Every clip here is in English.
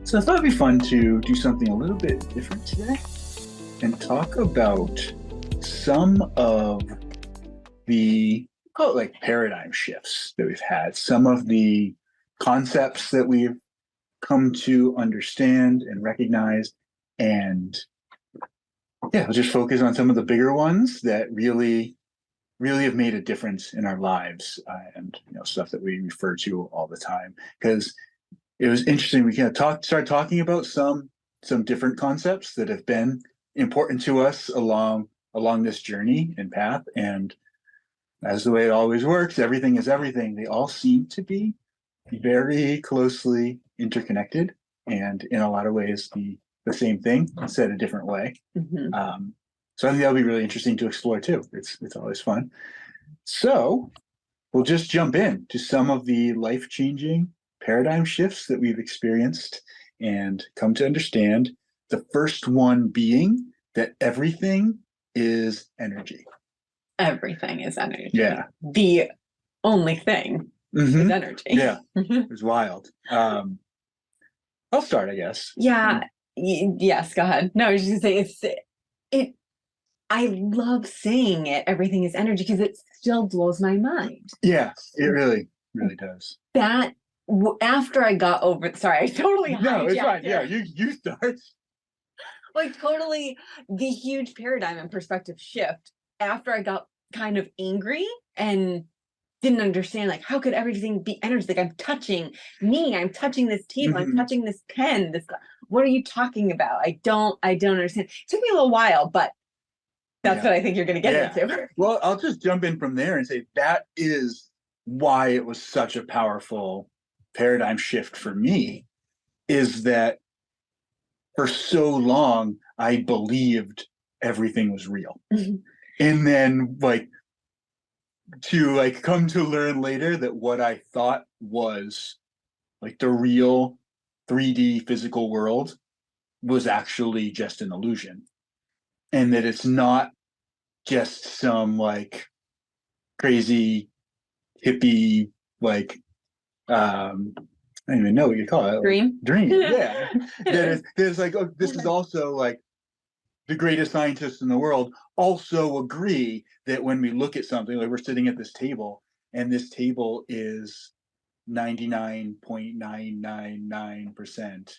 So I thought it'd be fun to do something a little bit different today and talk about some of the, call it like paradigm shifts that we've had, some of the concepts that we've come to understand and recognize. And yeah, we'll just focus on some of the bigger ones that really have made a difference in our lives, and stuff that we refer to all the time. Because it was interesting, we kind of started talking about some different concepts that have been important to us along this journey and path. And as the way it always works, everything is everything. They all seem to be very closely interconnected, and in a lot of ways the same thing said a different way. Mm-hmm. So I think that'll be really interesting to explore too. It's always fun. So we'll just jump in to some of the life-changing paradigm shifts that we've experienced and come to understand. The first one being that everything is energy. Everything is energy. Yeah. The only thing is energy. Yeah. It was wild. I'll start, I guess. Yeah. Yes, go ahead. No, I was just gonna say I love saying it, everything is energy, because it still blows my mind. Yeah, it really does. That after I got over, sorry, I totally No, it's fine. it. Yeah, you start. Like totally the huge paradigm and perspective shift after I got kind of angry and didn't understand, like, how could everything be energy? Like, I'm touching this table, I'm touching this pen, what are you talking about? I don't understand. It took me a little while, but that's what I think you're going to get into. Well, I'll just jump in from there and say that is why it was such a powerful paradigm shift for me, is that for so long I believed everything was real. And then to come to learn later that what I thought was like the real 3D physical world was actually just an illusion. And that it's not just some crazy hippie I don't even know what you call it. Dream. Yeah. There's this is also the greatest scientists in the world also agree that when we look at something, like we're sitting at this table and this table is 99.999%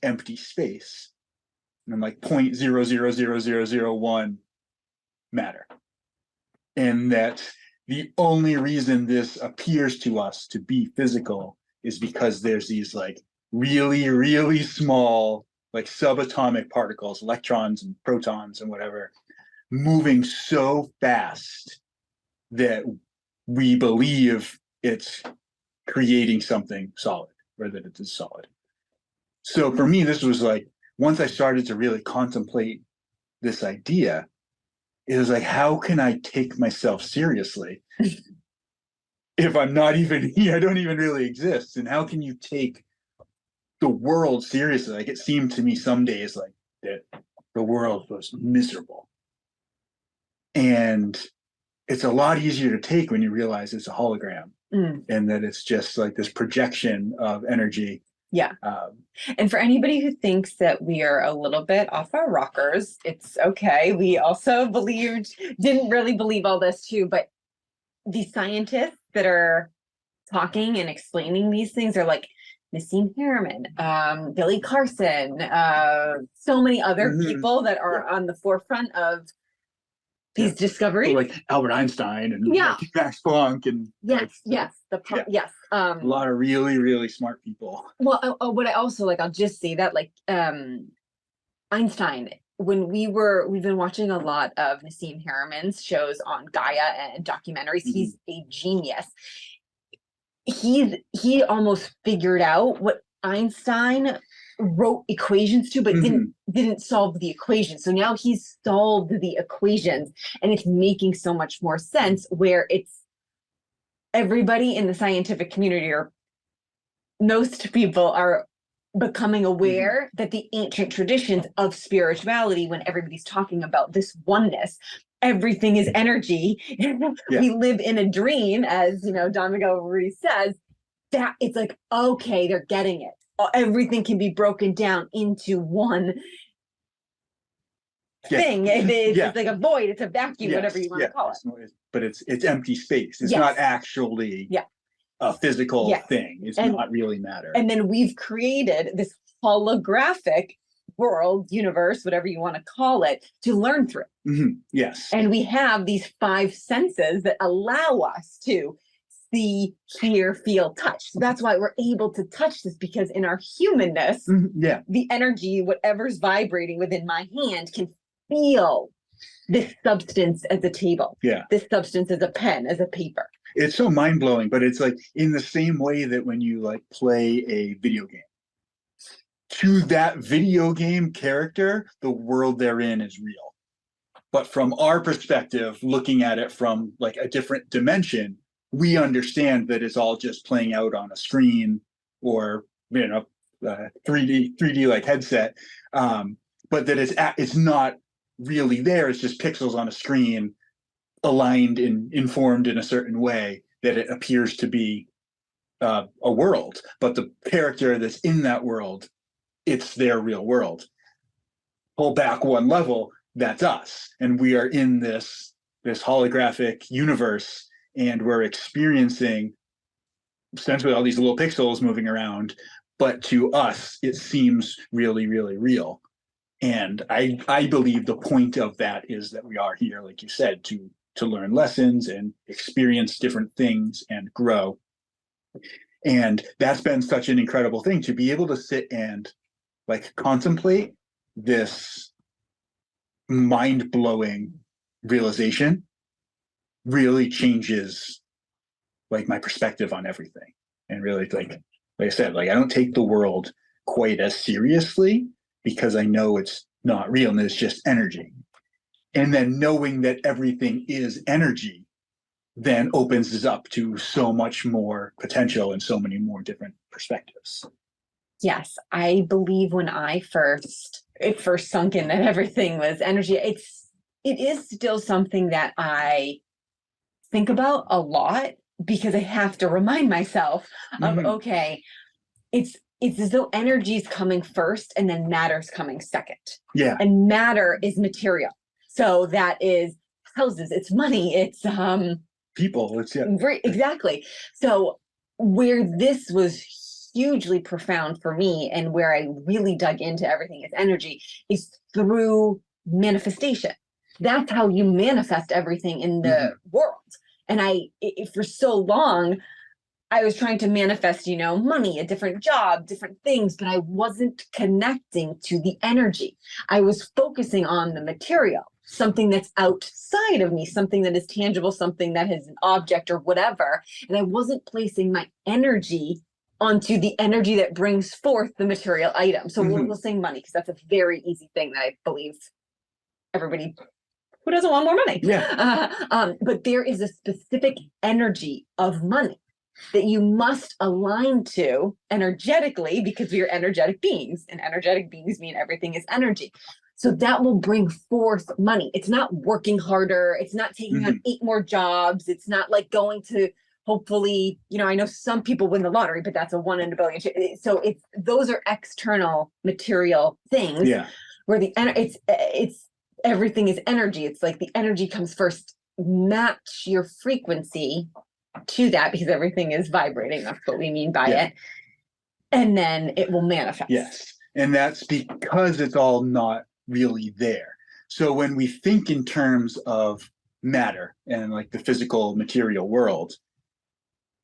empty space. And I'm like 0.000001 matter. And that the only reason this appears to us to be physical is because there's these really, really small subatomic particles, electrons and protons and whatever, moving so fast that we believe it's creating something solid, or that it is solid. So for me, this was once I started to really contemplate this idea, it was how can I take myself seriously if I'm not even here? I don't even really exist. And how can you take the world seriously? It seemed to me some days that the world was miserable. And it's a lot easier to take when you realize it's a hologram and that it's just like this projection of energy. Yeah. And for anybody who thinks that we are a little bit off our rockers, it's okay. We also didn't really believe all this too, but the scientists that are talking and explaining these things are like Nassim Harriman, Billy Carson, so many other people that are on the forefront of these discoveries, like Albert Einstein and Max Planck and a lot of really, really smart people. Well, what I also I'll just say that Einstein, when we've been watching a lot of Nassim Harriman's shows on Gaia and documentaries, he's a genius. He almost figured out what Einstein wrote equations to, but didn't solve the equations. So now he's solved the equations, and it's making so much more sense, where it's everybody in the scientific community, or most people, are becoming aware that the ancient traditions of spirituality, when everybody's talking about this oneness, everything is energy. We live in a dream, as Don Miguel Ruiz says, that it's okay, they're getting it. everything can be broken down into one thing. It's like a void, it's a vacuum, whatever you want to call it. But it's empty space. It's not actually a physical thing. It's not really matter. And then we've created this holographic world, universe, whatever you want to call it, to learn through. Yes. And we have these 5 senses that allow us to see, hear, feel, touch. So that's why we're able to touch this, because in our humanness, the energy, whatever's vibrating within my hand, can feel this substance as a table. This substance as a pen, as a paper. It's so mind-blowing, but it's like in the same way that when you like play a video game, to that video game character, the world they're in is real. But from our perspective, looking at it from like a different dimension, we understand that it's all just playing out on a screen or, 3D like headset, but that it's not really there. It's just pixels on a screen, aligned and informed in a certain way that it appears to be a world. But the character that's in that world, it's their real world. Pull back one level, that's us, and we are in this holographic universe, and we're experiencing essentially all these little pixels moving around, but to us it seems really, really real. And I believe the point of that is that we are here, like you said, to learn lessons and experience different things and grow. And that's been such an incredible thing, to be able to sit and like contemplate this mind-blowing realization. Really changes like my perspective on everything. And really, like I said, like I don't take the world quite as seriously, because I know it's not real and it's just energy. And then knowing that everything is energy then opens us up to so much more potential and so many more different perspectives. Yes, I believe when it first sunk in that everything was energy, it is still something that I think about a lot, because I have to remind myself of, okay, it's as though energy is coming first and then matter's coming second. And matter is material. So that is houses, it's money, it's people, it's exactly. So where this was hugely profound for me, and where I really dug into everything is energy, is through manifestation. That's how you manifest everything in the world. And for so long, I was trying to manifest, money, a different job, different things, but I wasn't connecting to the energy. I was focusing on the material, something that's outside of me, something that is tangible, something that is an object or whatever. And I wasn't placing my energy onto the energy that brings forth the material item. So we'll say money, because that's a very easy thing that I believe everybody who doesn't want more money. But there is a specific energy of money that you must align to energetically, because we are energetic beings, and energetic beings mean everything is energy. So that will bring forth money. It's not working harder. It's not taking on 8 more jobs. It's not like going to, hopefully, I know some people win the lottery, but that's a 1 in a billion. So those are external material things. Where it's everything is energy. It's like the energy comes first. Match your frequency to that, because everything is vibrating. That's what we mean by it. And then it will manifest. Yes. And that's because it's all not really there. So when we think in terms of matter and like the physical material world,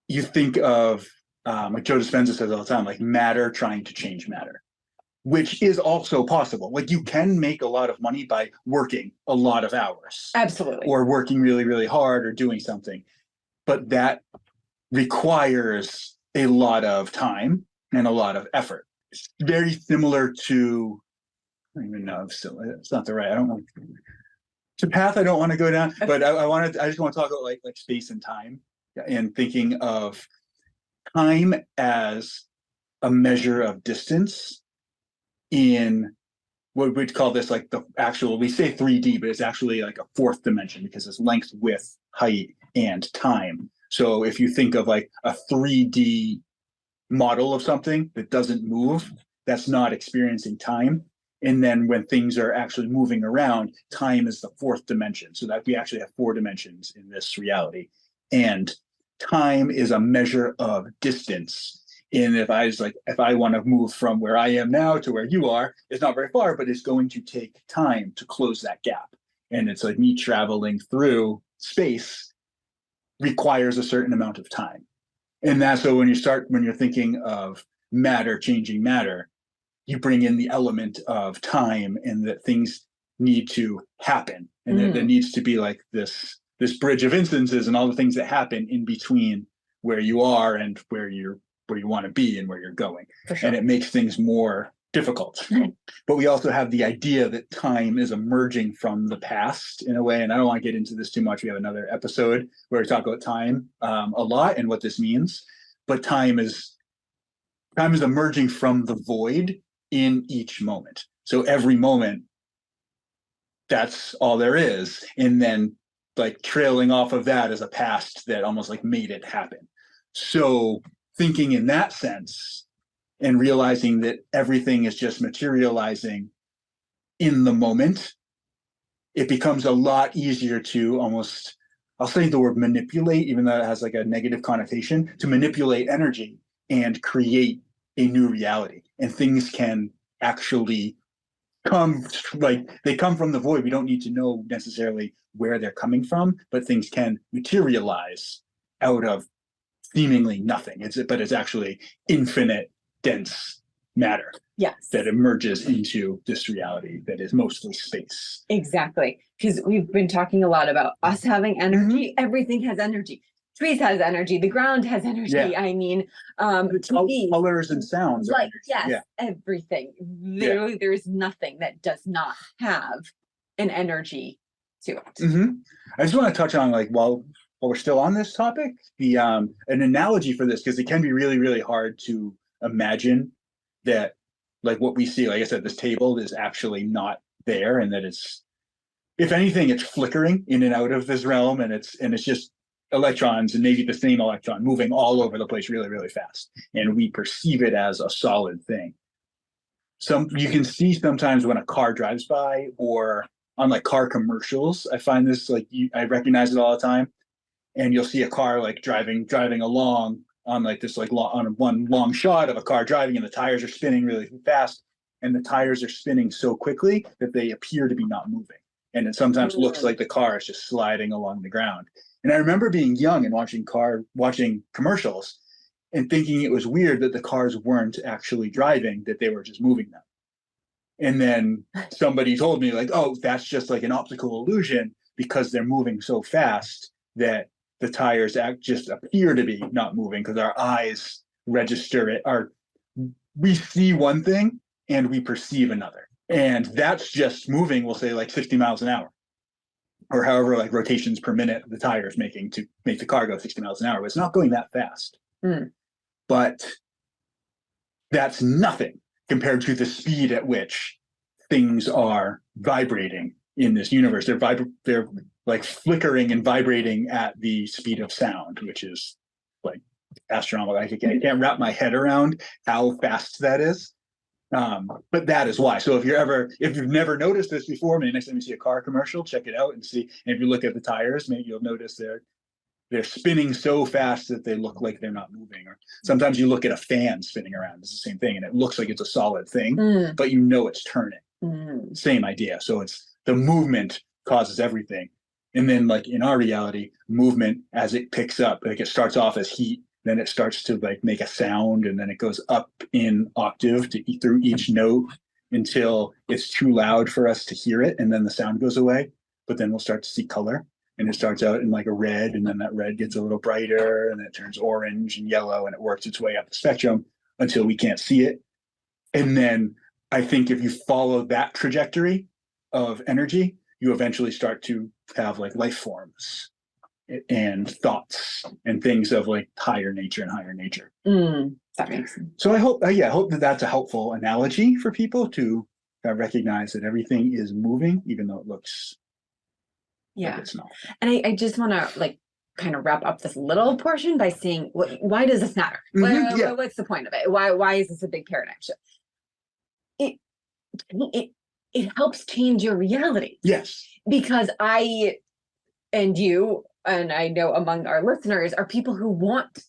you think of, like Joe Dispenza says all the time, like matter trying to change matter, which is also possible. Like you can make a lot of money by working a lot of hours. Absolutely. Or working really, really hard or doing something. But that requires a lot of time and a lot of effort. It's very similar to, I don't even know, it's not the right, I don't know. It's a path I don't want to go down, but I just want to talk about like space and time, and thinking of time as a measure of distance in what we'd call this like the actual, we say 3D, but it's actually like a 4th dimension, because it's length, width, height, and time. So if you think of like a 3D model of something that doesn't move, that's not experiencing time. And then when things are actually moving around, time is the fourth dimension. So that we actually have four dimensions in this reality. And time is a measure of distance. And if I want to move from where I am now to where you are, it's not very far, but it's going to take time to close that gap. And it's like me traveling through space requires a certain amount of time. And that's so when you're thinking of matter changing matter, you bring in the element of time and that things need to happen. And there needs to be like this bridge of instances and all the things that happen in between where you are and where you want to be and where you're going. For sure. And it makes things more difficult. But we also have the idea that time is emerging from the past in a way. And I don't want to get into this too much. We have another episode where we talk about time a lot and what this means. But time is emerging from the void in each moment. So every moment, that's all there is. And then like trailing off of that is a past that almost like made it happen. So thinking in that sense and realizing that everything is just materializing in the moment, it becomes a lot easier to almost, I'll say the word manipulate, even though it has like a negative connotation, to manipulate energy and create a new reality. And things can actually come, like they come from the void. We don't need to know necessarily where they're coming from, but things can materialize out of seemingly nothing. But it's actually infinite, dense matter. Yes. That emerges into this reality that is mostly space. Exactly. Because we've been talking a lot about us having energy. Everything has energy. Trees has energy. The ground has energy. Yeah. I mean, TV, colors and sounds. Like, yes, everything. There's nothing that does not have an energy to it. I just want to touch on, like, while we're still on this topic, the an analogy for this, because it can be really, really hard to imagine that, like, what we see, like I said, this table is actually not there, and that it's, if anything, it's flickering in and out of this realm, and it's just electrons, and maybe the same electron moving all over the place really, really fast. And we perceive it as a solid thing. You can see sometimes when a car drives by, or on like car commercials, I find this like I recognize it all the time. And you'll see a car like driving along on like this like on one long shot of a car driving, and the tires are spinning really fast, and the tires are spinning so quickly that they appear to be not moving. And it sometimes looks like the car is just sliding along the ground. And I remember being young and watching commercials and thinking it was weird that the cars weren't actually driving, that they were just moving them. And then somebody told me like, oh, that's just like an optical illusion because they're moving so fast that the tires just appear to be not moving because our eyes register it. We see one thing and we perceive another. And that's just moving, we'll say like 60 miles an hour. Or however like rotations per minute the tire is making to make the car go 60 miles an hour. But it's not going that fast. But that's nothing compared to the speed at which things are vibrating in this universe. They're like flickering and vibrating at the speed of sound, which is like astronomical. I can't wrap my head around how fast that is. But that is why. So if you've never noticed this before, maybe next time you see a car commercial, check it out and see. And if you look at the tires, maybe you'll notice they're spinning so fast that they look like they're not moving. Or sometimes you look at a fan spinning around, it's the same thing, and it looks like it's a solid thing, but you know it's turning. Same idea. So it's the movement causes everything. And then like in our reality, movement as it picks up, like it starts off as heat, then it starts to like make a sound, and then it goes up in octave through each note until it's too loud for us to hear it, and then the sound goes away. But then we'll start to see color, and it starts out in like a red, and then that red gets a little brighter, and then it turns orange and yellow, and it works its way up the spectrum until we can't see it. And then I think if you follow that trajectory of energy, you eventually start to have like life forms and thoughts and things of like higher nature and higher nature. That makes sense. So I hope that that's a helpful analogy for people to recognize that everything is moving, even though it looks like it's not. And I just want to like kind of wrap up this little portion by saying, why does this matter? Yeah. What's the point of it? Why is this a big paradigm shift? It helps change your reality. Yes. Because I and you, and I know among our listeners, are people who want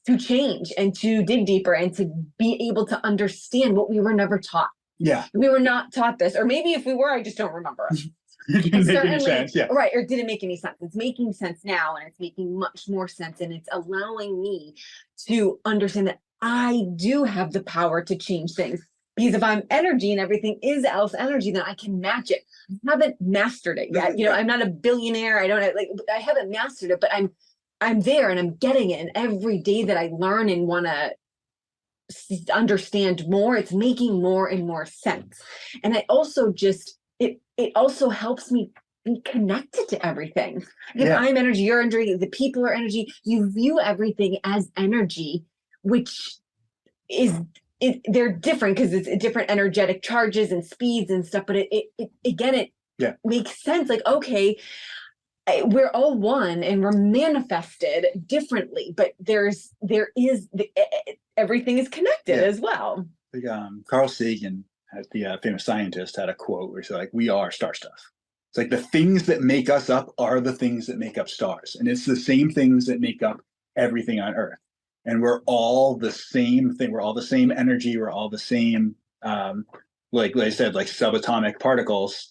to change and to dig deeper and to be able to understand what we were never taught. Yeah. We were not taught this, or maybe if we were, I just don't remember. It didn't make any sense. Yeah. Right. Or didn't make any sense. It's making sense now, and it's making much more sense. And it's allowing me to understand that I do have the power to change things. Because if I'm energy and everything is else energy, then I can match it. I haven't mastered it yet. You know, I'm not a billionaire. I haven't mastered it, but I'm there and I'm getting it. And every day that I learn and want to understand more, it's making more and more sense. And I also it also helps me be connected to everything. If I'm energy, you're energy, the people are energy, you view everything as energy, which is they're different because it's different energetic charges and speeds and stuff, but it makes sense. Like, okay, we're all one and we're manifested differently, but everything is connected as well. Like Carl Sagan, the famous scientist, had a quote where he said, like, we are star stuff. It's like the things that make us up are the things that make up stars, and it's the same things that make up everything on Earth. And we're all the same thing. We're all the same energy. We're all the same, like I said, like subatomic particles.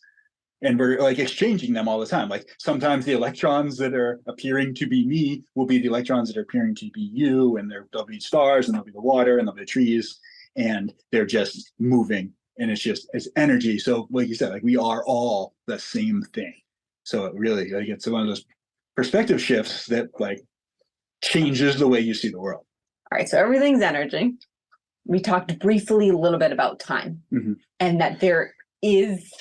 And we're like exchanging them all the time. Like sometimes the electrons that are appearing to be me will be the electrons that are appearing to be you. And there'll be stars, and there'll be the water, and there'll be the trees. And they're just moving. And it's energy. So like you said, like we are all the same thing. So it really, like, it's one of those perspective shifts that like changes the way you see the world. All right, so everything's energy. We talked briefly a little bit about time, and that there is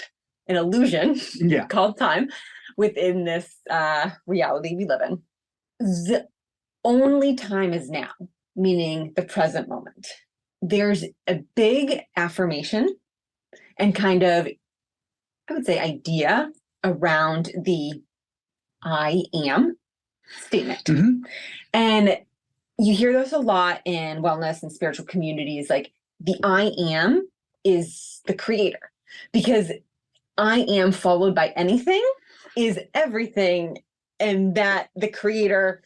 an illusion called time within this reality we live in. The only time is now, meaning the present moment. There's a big affirmation and kind of, I would say, idea around the I am statement. And you hear this a lot in wellness and spiritual communities, like the I am is the creator, because I am followed by anything is everything, and that the creator,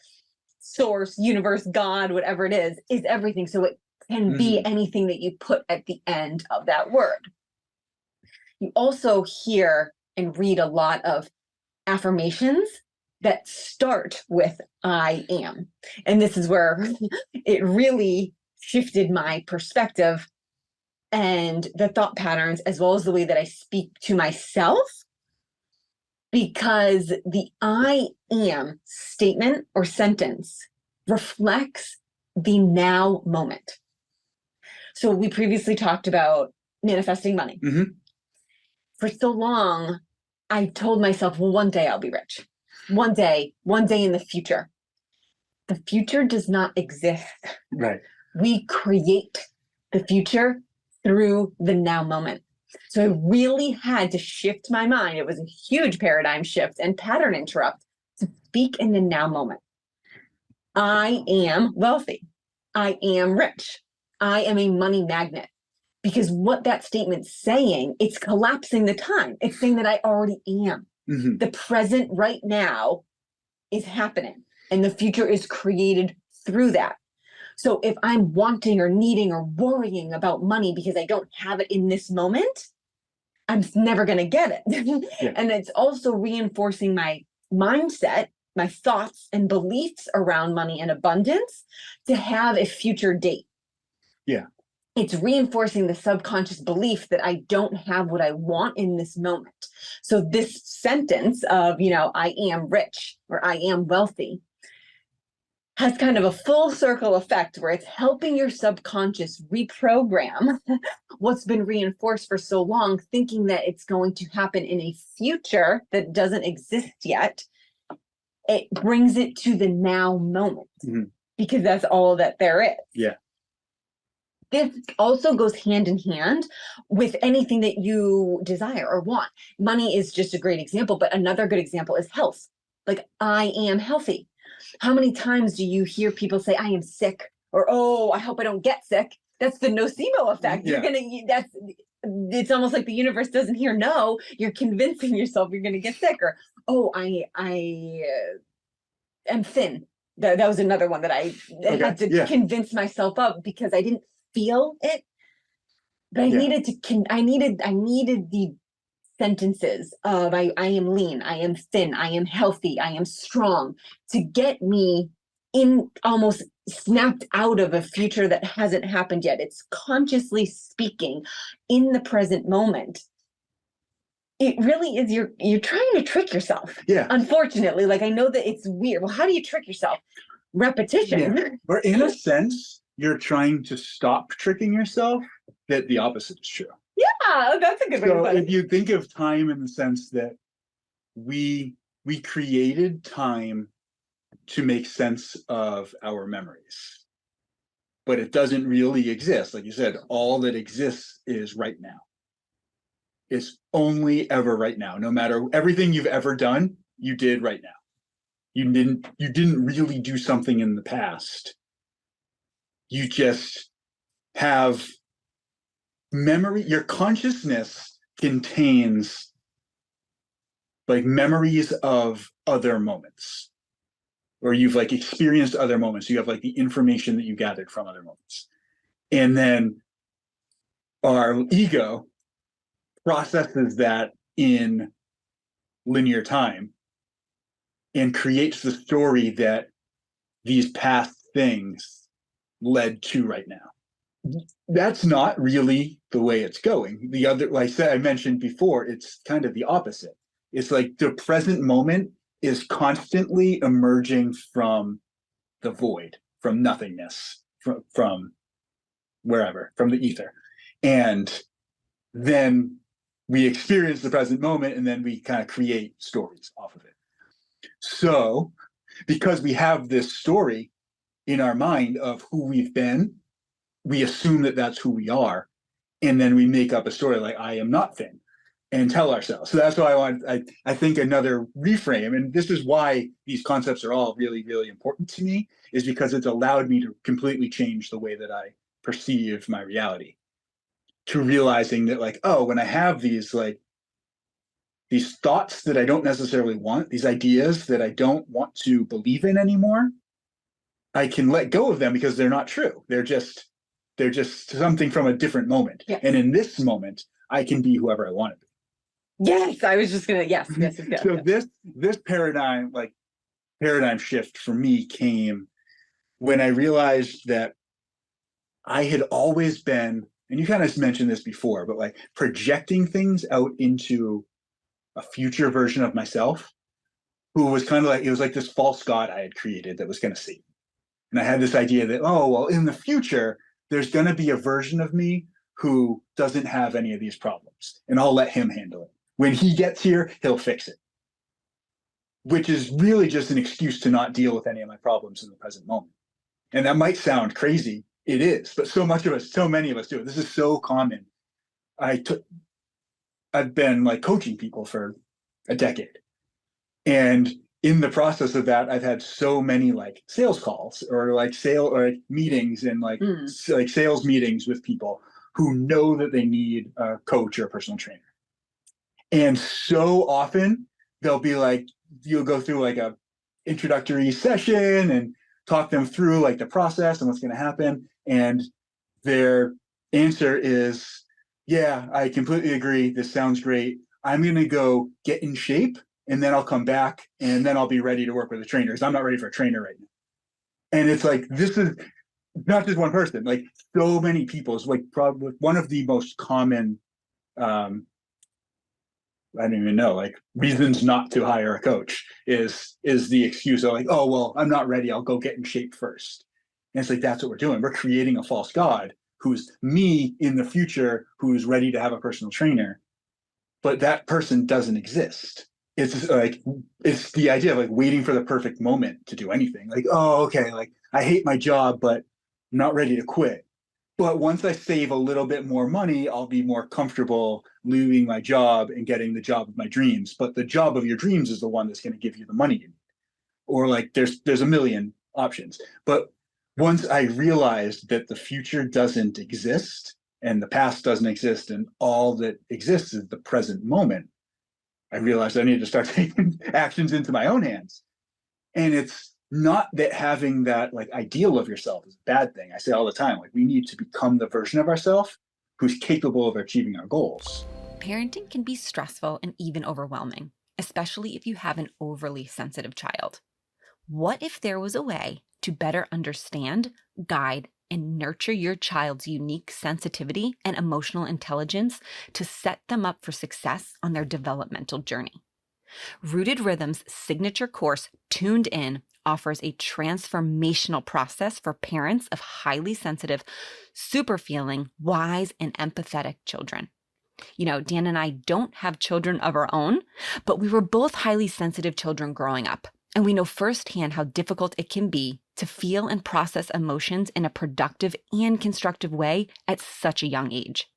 source, universe, God, whatever it is everything. So it can be anything that you put at the end of that word. You also hear and read a lot of affirmations that start with I am. And this is where it really shifted my perspective and the thought patterns, as well as the way that I speak to myself, because the I am statement or sentence reflects the now moment. So we previously talked about manifesting money. For so long, I told myself, well, one day I'll be rich. One day in the future. The future does not exist. Right. We create the future through the now moment. So I really had to shift my mind. It was a huge paradigm shift and pattern interrupt to speak in the now moment. I am wealthy. I am rich. I am a money magnet. Because what that statement's saying, it's collapsing the time. It's saying that I already am. The present right now is happening, and the future is created through that. So if I'm wanting or needing or worrying about money because I don't have it in this moment, I'm never going to get it. And it's also reinforcing my mindset, my thoughts and beliefs around money and abundance to have a future date. It's reinforcing the subconscious belief that I don't have what I want in this moment. So this sentence of, I am rich or I am wealthy has kind of a full circle effect where it's helping your subconscious reprogram what's been reinforced for so long, thinking that it's going to happen in a future that doesn't exist yet. It brings it to the now moment because that's all that there is. This also goes hand in hand with anything that you desire or want. Money is just a great example, but another good example is health. Like, I am healthy. How many times do you hear people say, I am sick, or, oh, I hope I don't get sick? That's the nocebo effect. Yeah. It's almost like the universe doesn't hear no. You're convincing yourself you're going to get sick, or, oh, I am thin. That was another one that I had to convince myself of because I didn't feel it. But I needed to, I needed the sentences of I am lean, I am thin, I am healthy, I am strong, to get me in, almost snapped out of a future that hasn't happened yet. It's consciously speaking in the present moment. It really is, you're trying to trick yourself. Yeah. Unfortunately, like, I know that it's weird. Well, how do you trick yourself? Repetition. Yeah. Or in a sense, you're trying to stop tricking yourself, that the opposite is true. Yeah, that's a good way to So put it. if you think of time in the sense that we created time to make sense of our memories, but it doesn't really exist. Like you said, all that exists is right now. It's only ever right now. No matter everything you've ever done, you did right now. You didn't really do something in the past. You just have memory. Your consciousness contains like memories of other moments, or you've like experienced other moments. You have like the information that you gathered from other moments. And then our ego processes that in linear time and creates the story that these past things led to right now. That's not really the way it's going. The other, like I mentioned before, it's kind of the opposite. It's like the present moment is constantly emerging from the void, from nothingness, from wherever, from the ether. And then we experience the present moment, and then we kind of create stories off of it. So because we have this story in our mind of who we've been, we assume that that's who we are. And then we make up a story like, I am not thin, and tell ourselves. So that's why I think another reframe, and this is why these concepts are all really, really important to me, is because it's allowed me to completely change the way that I perceive my reality, to realizing that like, oh, when I have these like these thoughts that I don't necessarily want, these ideas that I don't want to believe in anymore, I can let go of them because they're not true. They're just something from a different moment. Yes. And in this moment, I can be whoever I want to be. Yes, I was just gonna, yes. So this paradigm shift for me came when I realized that I had always been, and you kind of mentioned this before, but like projecting things out into a future version of myself, who was kind of like, it was like this false god I had created that was going to see. And I had this idea that, oh, well, in the future, there's going to be a version of me who doesn't have any of these problems, and I'll let him handle it. When he gets here, he'll fix it, which is really just an excuse to not deal with any of my problems in the present moment. And that might sound crazy. It is, but so many of us do it. This is so common. I've been like coaching people for a decade. And in the process of that, I've had so many like sales calls or like meetings and like sales meetings with people who know that they need a coach or a personal trainer. And so often they'll be like, you'll go through like a introductory session and talk them through like the process and what's going to happen. And their answer is, yeah, I completely agree. This sounds great. I'm going to go get in shape, and then I'll come back, and then I'll be ready to work with a trainer, because I'm not ready for a trainer right now. And it's like, this is not just one person, like so many people. It's like probably one of the most common, I don't even know, like reasons not to hire a coach is the excuse of like, oh, well, I'm not ready. I'll go get in shape first. And it's like, that's what we're doing. We're creating a false god who's me in the future, who's ready to have a personal trainer, but that person doesn't exist. It's like, it's the idea of like waiting for the perfect moment to do anything. Like, oh, okay, like I hate my job, but I'm not ready to quit. But once I save a little bit more money, I'll be more comfortable leaving my job and getting the job of my dreams. But the job of your dreams is the one that's going to give you the money you need. or like there's a million options. But once I realized that the future doesn't exist and the past doesn't exist and all that exists is the present moment, I realized I needed to start taking actions into my own hands. And it's not that having that like ideal of yourself is a bad thing. I say all the time, like we need to become the version of ourselves who's capable of achieving our goals. Parenting can be stressful and even overwhelming, especially if you have an overly sensitive child. What if there was a way to better understand, guide, and nurture your child's unique sensitivity and emotional intelligence to set them up for success on their developmental journey? Rooted Rhythm's signature course, Tuned In, offers a transformational process for parents of highly sensitive, super feeling, wise, and empathetic children. You know, Dan and I don't have children of our own, but we were both highly sensitive children growing up. And we know firsthand how difficult it can be to feel and process emotions in a productive and constructive way at such a young age.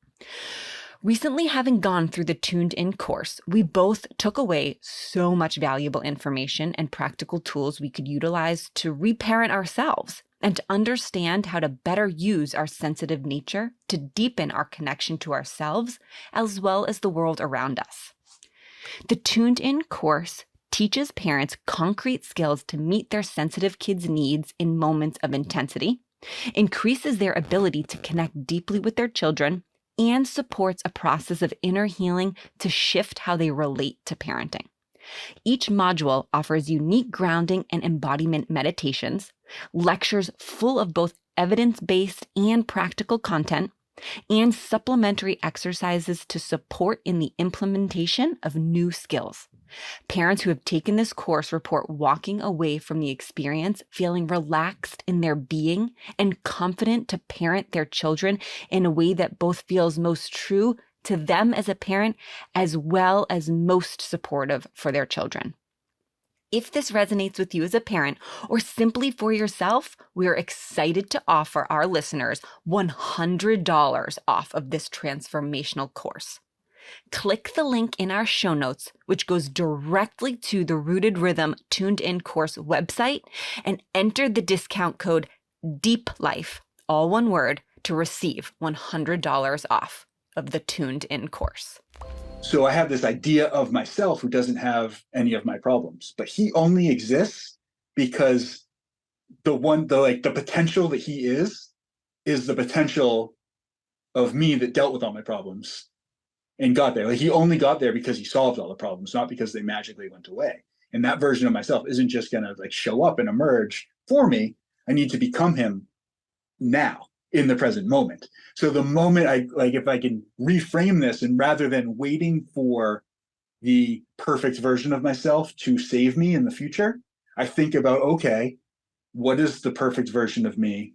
Recently, having gone through the Tuned In course, we both took away so much valuable information and practical tools we could utilize to reparent ourselves and to understand how to better use our sensitive nature to deepen our connection to ourselves as well as the world around us. The Tuned In course teaches parents concrete skills to meet their sensitive kids' needs in moments of intensity, increases their ability to connect deeply with their children, and supports a process of inner healing to shift how they relate to parenting. Each module offers unique grounding and embodiment meditations, lectures full of both evidence-based and practical content, and supplementary exercises to support in the implementation of new skills. Parents who have taken this course report walking away from the experience feeling relaxed in their being and confident to parent their children in a way that both feels most true to them as a parent as well as most supportive for their children. If this resonates with you as a parent or simply for yourself, we're excited to offer our listeners $100 off of this transformational course. Click the link in our show notes, which goes directly to the Rooted Rhythm Tuned In course website, and enter the discount code DEEP Life, all one word, to receive $100 off of the Tuned In course. So I have this idea of myself who doesn't have any of my problems, but he only exists because the potential that he is the potential of me that dealt with all my problems and got there. Like he only got there because he solved all the problems, not because they magically went away. And that version of myself isn't just going to like show up and emerge for me. I need to become him now in the present moment. So the moment if I can reframe this, and rather than waiting for the perfect version of myself to save me in the future, I think about, okay, what is the perfect version of me?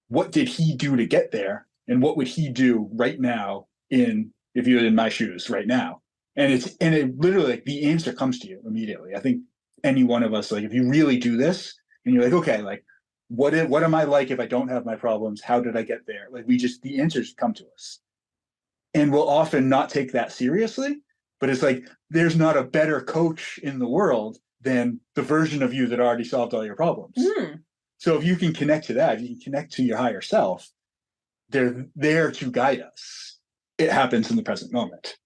What did he do to get there? And what would he do right now if you were in my shoes right now? And it literally, like, the answer comes to you immediately. I think any one of us, like, if you really do this and you're like, okay, like, what am I like if I don't have my problems? How did I get there? Like, the answers come to us. And we'll often not take that seriously, but it's like, there's not a better coach in the world than the version of you that already solved all your problems. Mm. So if you can connect to that, if you can connect to your higher self, they're there to guide us. It happens in the present moment.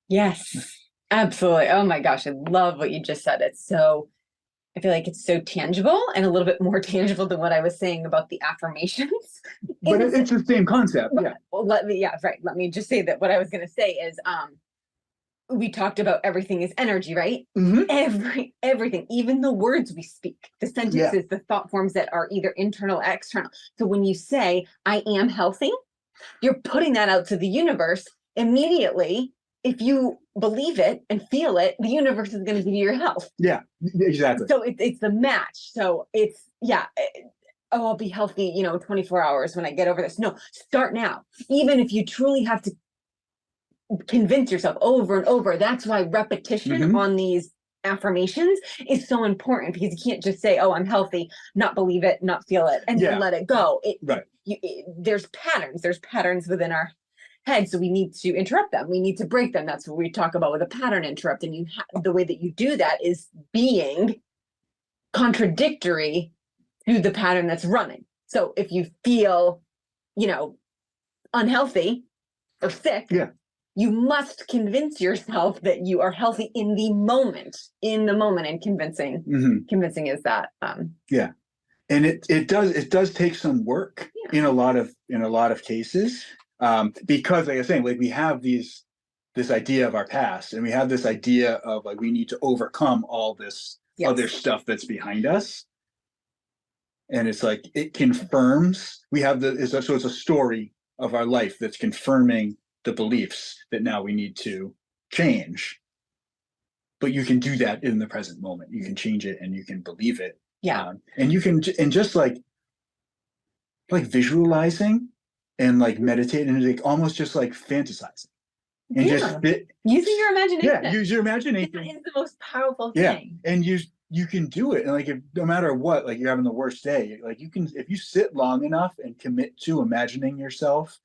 Yes, absolutely. Oh my gosh, I love what you just said. I feel like it's so tangible and a little bit more tangible than what I was saying about the affirmations. But it's the same concept. Yeah. Well, let me just say that what I was going to say is, we talked about everything is energy, right? Mm-hmm. Everything, even the words we speak, the sentences, the thought forms that are either internal or external. So when you say, I am healthy, you're putting that out to the universe immediately. If you believe it and feel it, the universe is going to give you your health. Yeah, exactly. So it's the match. So it's, I'll be healthy, 24 hours when I get over this. No, start now. Even if you truly have to convince yourself over and over. That's why repetition on these affirmations is so important, because you can't just say, oh, I'm healthy, not believe it, not feel it, and then let it go. There's patterns within our head, so we need to interrupt them. We need to break them. That's what we talk about with a pattern interrupt. And the way that you do that is being contradictory to the pattern that's running. So if you feel, unhealthy or sick, you must convince yourself that you are healthy in the moment, and convincing is that. And it does take some work in a lot of cases, because like I was saying, like we have this idea of our past, and we have this idea of like we need to overcome all this other stuff that's behind us. And it's like it confirms so it's a story of our life that's confirming the beliefs that now we need to change. But you can do that in the present moment. You can change it and you can believe it. And you can, and just like visualizing and like meditating, and like almost just like fantasizing and using your imagination. Use your imagination. That is the most powerful thing. And you can do it. And like, no matter what, like you're having the worst day, like you can, if you sit long enough and commit to imagining yourself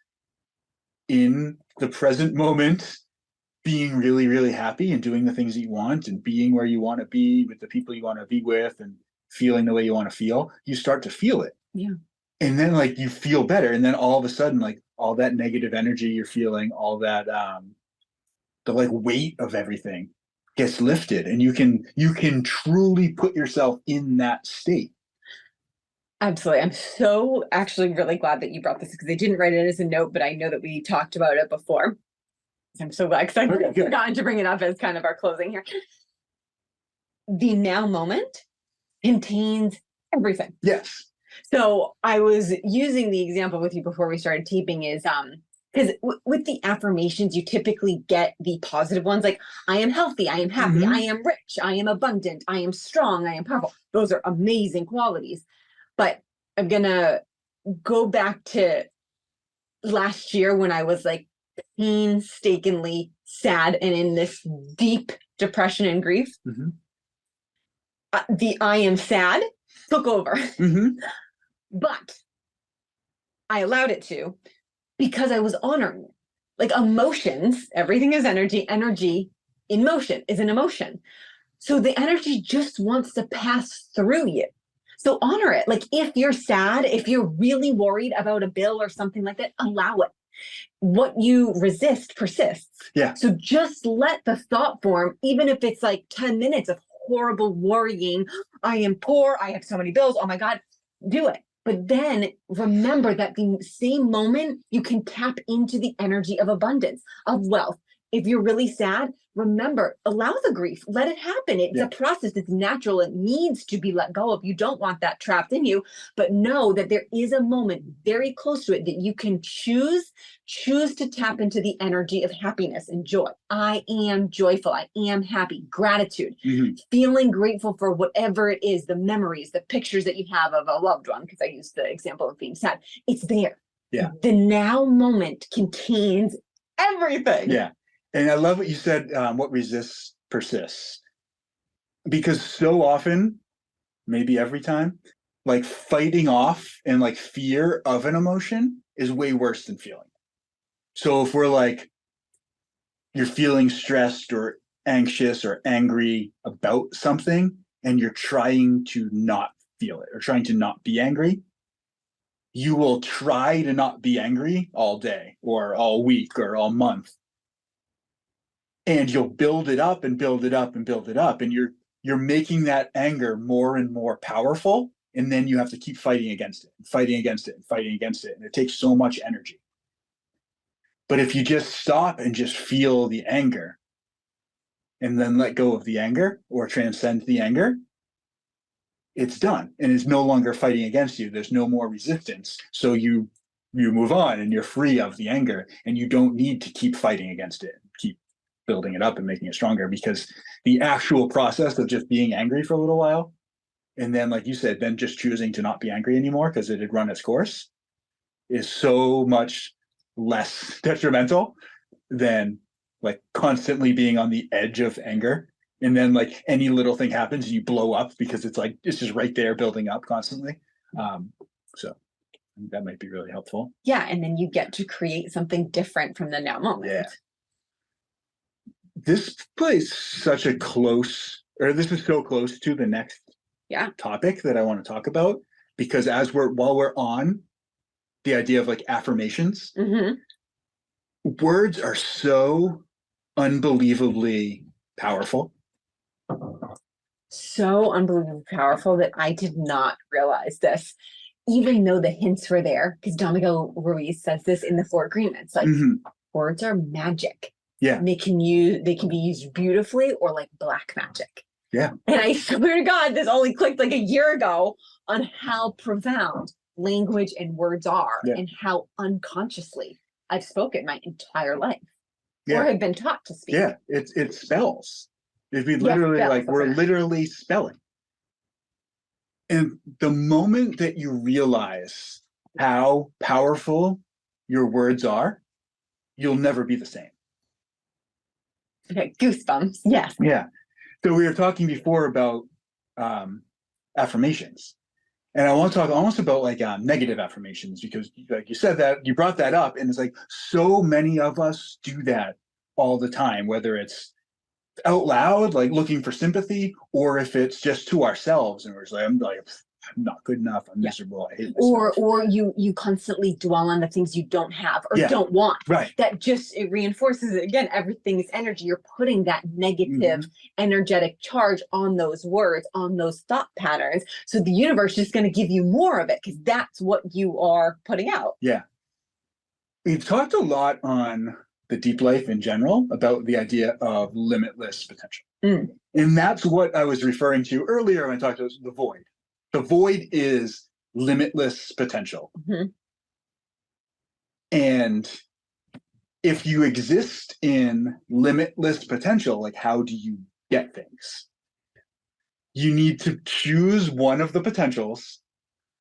in the present moment, being really, really happy and doing the things that you want and being where you want to be with the people you want to be with and feeling the way you want to feel, you start to feel it. And then like you feel better. And then all of a sudden, like all that negative energy you're feeling, all that, the like weight of everything gets lifted, and you can truly put yourself in that state. Absolutely. I'm so actually really glad that you brought this, because I didn't write it as a note, but I know that we talked about it before. I'm so glad, because I've forgotten to bring it up as kind of our closing here. The now moment contains everything. Yes. So I was using the example with you before we started taping is, because with the affirmations, you typically get the positive ones, like I am healthy, I am happy, I am rich, I am abundant, I am strong, I am powerful. Those are amazing qualities. But I'm gonna go back to last year when I was like painstakingly sad and in this deep depression and grief. The I am sad took over. But I allowed it to, because I was honoring it. Like emotions, everything is energy. Energy in motion is an emotion. So the energy just wants to pass through you. So honor it. Like if you're sad, if you're really worried about a bill or something like that, allow it. What you resist persists. So just let the thought form, even if it's like 10 minutes of horrible worrying. I am poor. I have so many bills. Oh my God, do it. But then remember that the same moment you can tap into the energy of abundance, of wealth. If you're really sad, remember, allow the grief, let it happen. It's a process. It's natural. It needs to be let go of. You don't want that trapped in you, but know that there is a moment very close to it that you can choose to tap into the energy of happiness and joy. I am joyful. I am happy. Gratitude, feeling grateful for whatever it is, the memories, the pictures that you have of a loved one, because I used the example of being sad. It's there. The now moment contains everything. And I love what you said, what resists persists. Because so often, maybe every time, like fighting off and like fear of an emotion is way worse than feeling. So if we're like, you're feeling stressed or anxious or angry about something, and you're trying to not feel it or trying to not be angry, you will try to not be angry all day or all week or all month. And you'll build it up and build it up and build it up. And you're making that anger more and more powerful. And then you have to keep fighting against it, and fighting against it, and fighting against it. And it takes so much energy. But if you just stop and just feel the anger and then let go of the anger or transcend the anger, it's done. And it's no longer fighting against you. There's no more resistance. So you move on and you're free of the anger, and you don't need to keep fighting against it, keep building it up and making it stronger, because the actual process of just being angry for a little while, and then like you said, then just choosing to not be angry anymore because it had run its course, is so much less detrimental than like constantly being on the edge of anger. And then like any little thing happens and you blow up because it's like, it's just right there building up constantly. So that might be really helpful. And then you get to create something different from the now moment. This plays such a close, or this is so close to the next Yeah. topic that I want to talk about, because while we're on the idea of like affirmations, words are so unbelievably powerful. So unbelievably powerful that I did not realize this, even though the hints were there, because Domingo Ruiz says this in the Four Agreements, like words are magic. Yeah. And they can be used beautifully or like black magic. Yeah. And I swear to God, this only clicked like a year ago on how profound language and words are and how unconsciously I've spoken my entire life or have been taught to speak. Yeah, it spells. If we literally we're literally spelling. And the moment that you realize how powerful your words are, you'll never be the same. Okay, goosebumps. Yes. Yeah. So we were talking before about affirmations. And I want to talk almost about like negative affirmations, because like you said that, you brought that up, and it's like so many of us do that all the time, whether it's out loud, like looking for sympathy, or if it's just to ourselves and we're just like, I'm not good enough, I'm miserable, I hate myself. Or you constantly dwell on the things you don't have or don't want. Right. That just, it reinforces it again. Everything is energy. You're putting that negative energetic charge on those words, on those thought patterns. So the universe is just going to give you more of it because that's what you are putting out. Yeah. We've talked a lot on the Deep Life in general about the idea of limitless potential. And that's what I was referring to earlier when I talked about the void. The void is limitless potential. And if you exist in limitless potential, like how do you get things? You need to choose one of the potentials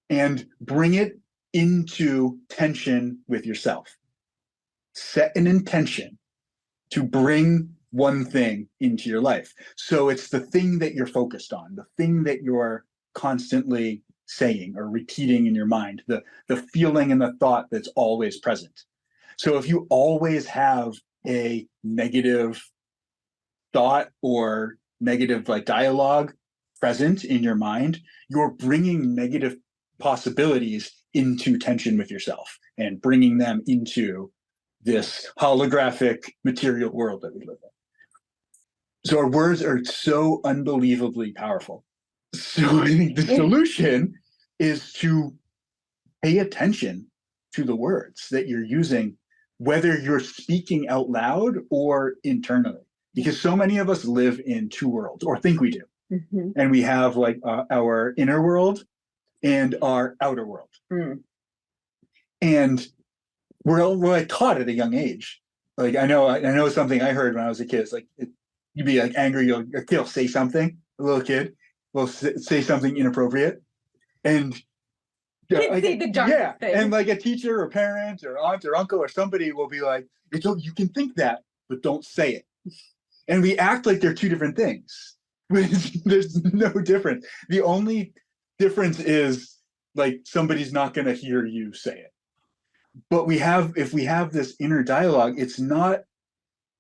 and bring it into tension with yourself. Set an intention to bring one thing into your life. So it's the thing that you're focused on, the thing that you're constantly saying or repeating in your mind, the feeling and the thought that's always present. So if you always have a negative thought or negative like dialogue present in your mind, you're bringing negative possibilities into tension with yourself and bringing them into this holographic material world that we live in. So our words are so unbelievably powerful. So I think the solution is to pay attention to the words that you're using, whether you're speaking out loud or internally, because so many of us live in two worlds, or think we do. And we have like our inner world and our outer world. And we're like taught at a young age. Like I know something I heard when I was a kid. It's like you'd be like angry, your kid will say something, a little kid will say something inappropriate, and kids say the darkest thing. And like a teacher or parent or aunt or uncle or somebody will be like, you can think that, but don't say it. And we act like they're two different things. There's no difference. The only difference is like somebody's not going to hear you say it. But if we have this inner dialogue, it's not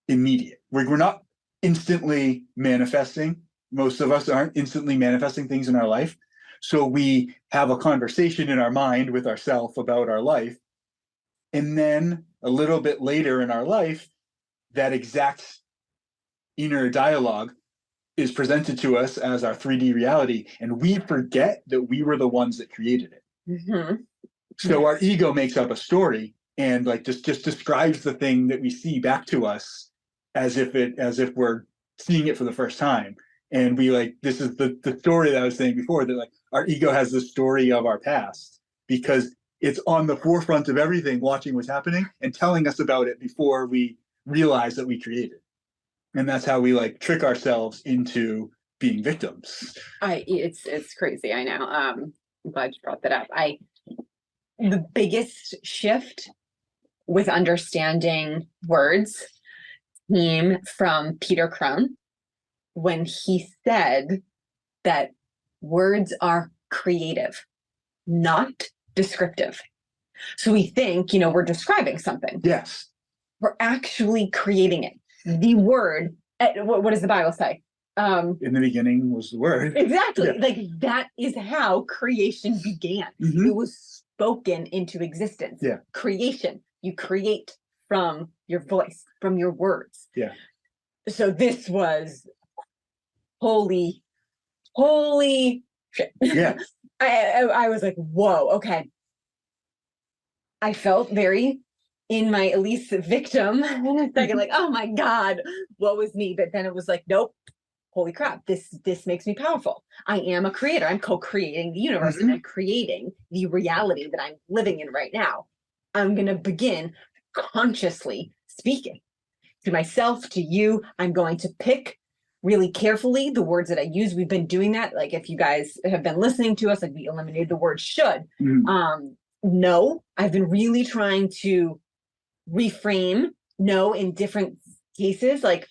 immediate. We're not instantly manifesting. Most of us aren't instantly manifesting things in our life. So we have a conversation in our mind with ourselves about our life. And then a little bit later in our life, that exact inner dialogue is presented to us as our 3D reality. And we forget that we were the ones that created it. So our ego makes up a story and like just describes the thing that we see back to us as if we're seeing it for the first time. And we like, this is the story that I was saying before, that like our ego has the story of our past because it's on the forefront of everything, watching what's happening and telling us about it before we realize that we created. And that's how we like trick ourselves into being victims. It's crazy. I know. I'm glad you brought that up. The biggest shift with understanding words came from Peter Crone when he said that words are creative, not descriptive. So we think, we're describing something. Yes. We're actually creating it. The word, what does the Bible say? In the beginning was the word. Exactly. Yeah. Like that is how creation began. Mhm. It was spoken into existence. Yeah. Creation. You create from your voice, from your words. Yeah. So this was holy shit. Yeah. I was like, whoa, okay. I felt very in my Elise victim in a second, like, oh my God, what was me? But then it was like, nope, holy crap, this makes me powerful. I am a creator. I'm co-creating the universe and I'm creating the reality that I'm living in right now. I'm gonna begin consciously speaking to myself, to you. I'm going to pick really carefully the words that I use. We've been doing that. Like if you guys have been listening to us, like we eliminated the word should. No, I've been really trying to reframe no in different cases. Like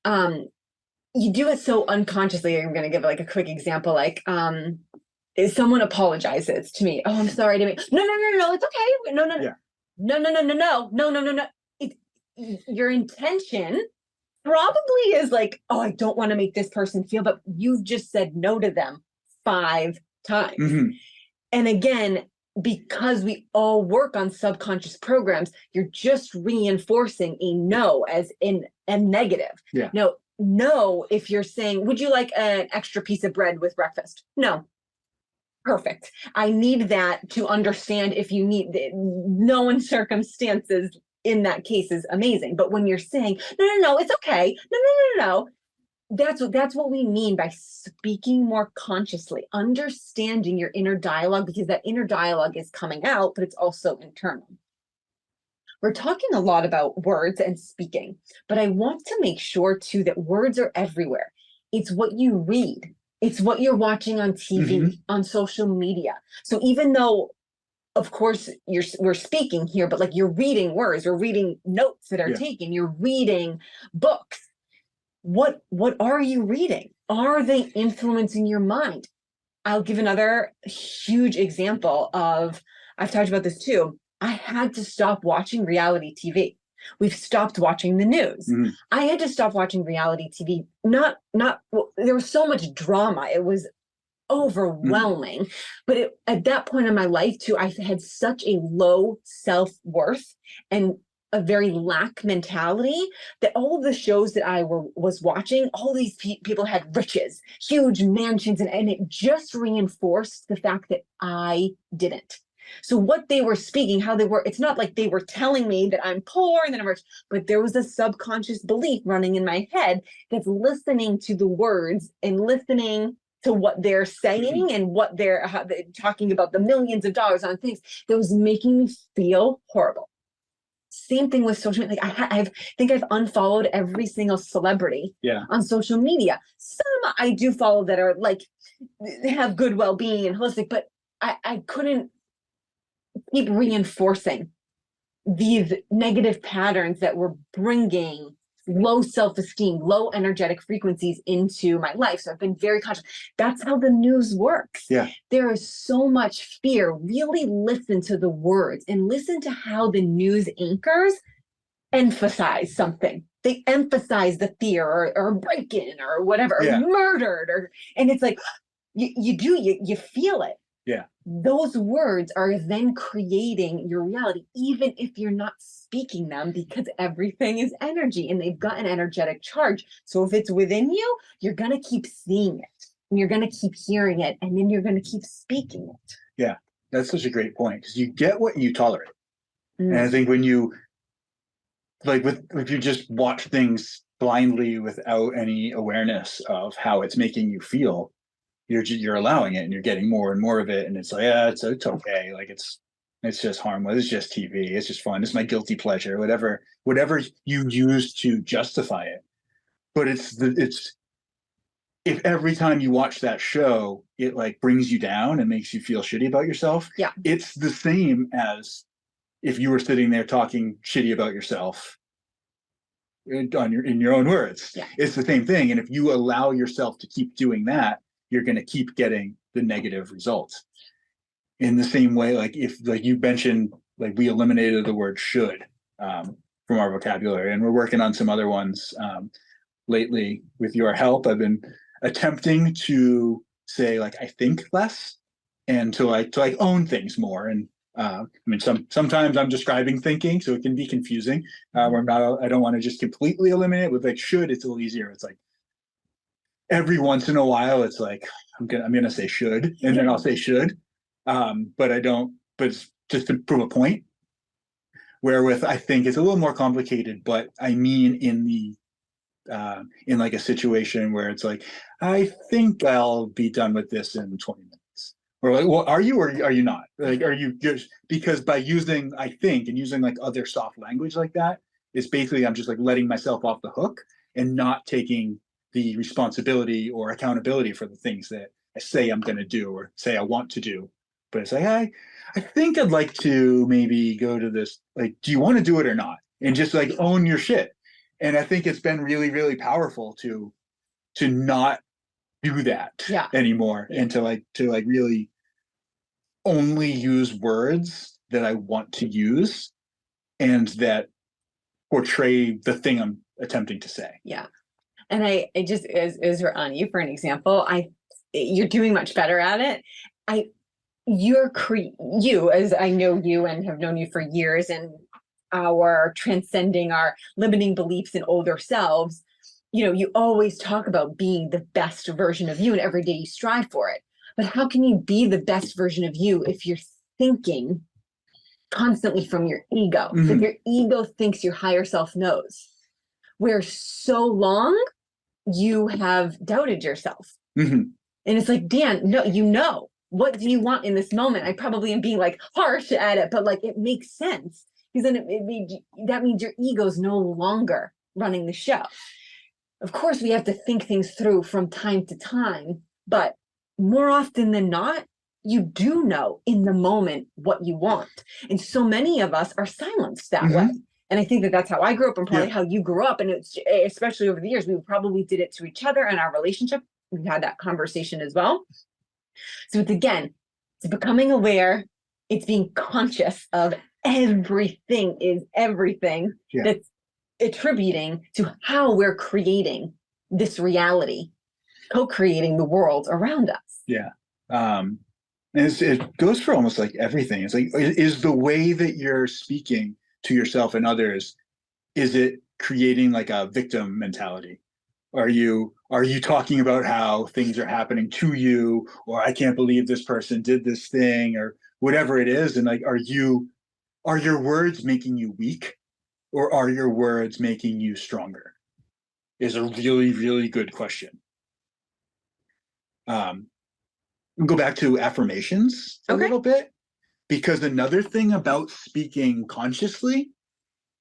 you do it so unconsciously. I'm going to give like a quick example. Like if someone apologizes to me, oh, I'm sorry to me. No, it's okay. No. Yeah. No. It's your intention probably is like, oh, I don't want to make this person feel, but you've just said no to them 5 times. And again, because we all work on subconscious programs, you're just reinforcing a no as in a negative. Yeah. No, if you're saying, would you like an extra piece of bread with breakfast? No. Perfect. I need that to understand if you need no in circumstances in that case is amazing. But when you're saying, no, it's okay. No. That's what we mean by speaking more consciously, understanding your inner dialogue, because that inner dialogue is coming out, but it's also internal. We're talking a lot about words and speaking, but I want to make sure too that words are everywhere. It's what you read. It's what you're watching on TV, on social media. So even though, of course, we're speaking here, but like you're reading words, you're reading notes that are taken, you're reading books. What are you reading? Are they influencing your mind? I'll give another huge example of, I've talked about this too. I had to stop watching reality TV. We've stopped watching the news. I had to stop watching reality TV. There was so much drama. It was overwhelming. But at that point in my life too, I had such a low self-worth and a very lack mentality that all of the shows that I was watching, all these people had riches, huge mansions, and it just reinforced the fact that I didn't. So what they were speaking, how they were, it's not like they were telling me that I'm poor and that I'm rich, but there was a subconscious belief running in my head that's listening to the words and listening to what they're saying and what they're talking about, the millions of dollars on things that was making me feel horrible. Same thing with social media. Like I think I've unfollowed every single celebrity on social media. Some I do follow that are like, they have good well-being and holistic, but I couldn't keep reinforcing these negative patterns that were bringing low self-esteem, low energetic frequencies into my life. So I've been very conscious. That's how the news works. Yeah. There is so much fear. Really listen to the words and listen to how the news anchors emphasize something. They emphasize the fear or break-in or whatever, or murdered, and it's like, you feel it. Yeah. Those words are then creating your reality, even if you're not speaking them, because everything is energy and they've got an energetic charge. So if it's within you, you're going to keep seeing it and you're going to keep hearing it, and then you're going to keep speaking it. Yeah, that's such a great point, because you get what you tolerate. And I think when you, if you just watch things blindly without any awareness of how it's making you feel, you're allowing it and you're getting more and more of it, and it's like, it's okay, like it's just harmless, it's just TV, it's just fun, it's my guilty pleasure, whatever you use to justify it. But it's if every time you watch that show it like brings you down and makes you feel shitty about yourself, it's the same as if you were sitting there talking shitty about yourself in your own words. It's the same thing. And if you allow yourself to keep doing that, you're going to keep getting the negative results. In the same way, like if, like you mentioned, like we eliminated the word should from our vocabulary, and we're working on some other ones. lately with your help. I've been attempting to say like I think less and to own things more. And I mean, sometimes I'm describing thinking, so it can be confusing. Where I don't want to just completely eliminate it with like should. It's a little easier. It's like every once in a while, it's like I'm gonna say should, and then I'll say should, but I don't. But it's just to prove a point. Wherewith I think it's a little more complicated, but I mean in like a situation where it's like I think I'll be done with this in 20 minutes. Or like, well, are you or are you not? Like, are you just because by using I think and using like other soft language like that, it's basically I'm just like letting myself off the hook and not taking the responsibility or accountability for the things that I say I'm going to do or say I want to do. But it's like I think I'd like to maybe go to this. Like, do you want to do it or not? And just like own your shit. And I think it's been really, really powerful to not do that anymore and to like really only use words that I want to use and that portray the thing I'm attempting to say. Yeah. And I just as we're on you for an example, you're doing much better at it. You, as I know you and have known you for years, and our transcending our limiting beliefs and older selves, you always talk about being the best version of you, and every day you strive for it. But how can you be the best version of you if you're thinking constantly from your ego? If your ego thinks your higher self knows, where so long you have doubted yourself. And it's like, Dan, no, what do you want in this moment? I probably am being like harsh at it, but like it makes sense because then that means your ego's no longer running the show. Of course, we have to think things through from time to time, but more often than not, you do know in the moment what you want. And so many of us are silenced that way. And I think that's how I grew up and probably how you grew up. And it's especially over the years, we probably did it to each other and our relationship. We've had that conversation as well. So it's becoming aware. It's being conscious of everything that's attributing to how we're creating this reality, co-creating the world around us. Yeah. And it goes for almost like everything. It's like, is the way that you're speaking to yourself and others, is it creating like a victim mentality? Are you talking about how things are happening to you, or I can't believe this person did this thing, or whatever it is? And like, are your words making you weak, or are your words making you stronger? Is a really, really good question. We'll go back to affirmations a little bit, because another thing about speaking consciously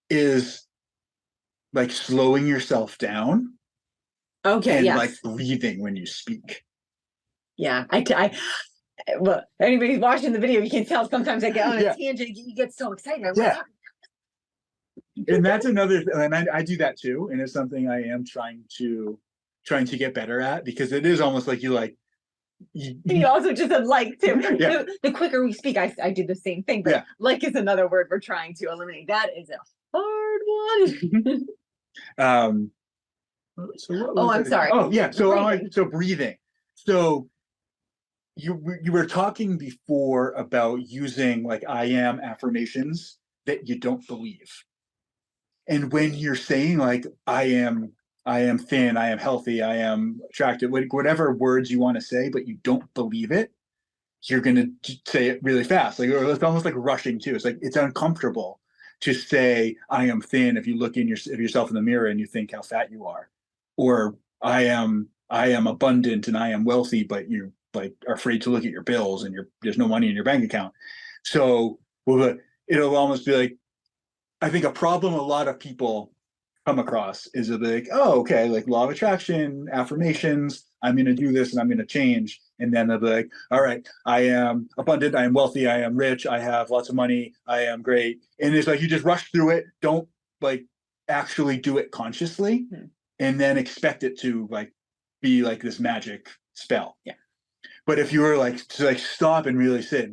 is like slowing yourself down. And like breathing when you speak. Yeah, well, anybody's watching the video, you can tell sometimes I get on a tangent. You get so excited. And that's another, and I do that too. And it's something I am trying to get better at, because it is almost like you also just said like too. The quicker we speak, I do the same thing. But like is another word we're trying to eliminate. That is a hard one. So I'm sorry. Oh yeah. So so breathing. So you were talking before about using like I am affirmations that you don't believe. And when you're saying like I am thin, I am healthy, I am attractive, whatever words you want to say, but you don't believe it, you're gonna say it really fast. Like, or it's almost like rushing too. It's like it's uncomfortable to say I am thin if you look in yourself in the mirror and you think how fat you are. Or I am abundant and I am wealthy, but you like are afraid to look at your bills and there's no money in your bank account. So it'll almost be like, I think a problem a lot of people come across is they'll be like, oh, okay, like law of attraction, affirmations, I'm going to do this and I'm going to change. And then they'll be like, all right, I am abundant, I am wealthy, I am rich, I have lots of money, I am great. And it's like, you just rush through it. Don't like actually do it consciously. And then expect it to like be like this magic spell. Yeah. But if you were like to like stop and really sit,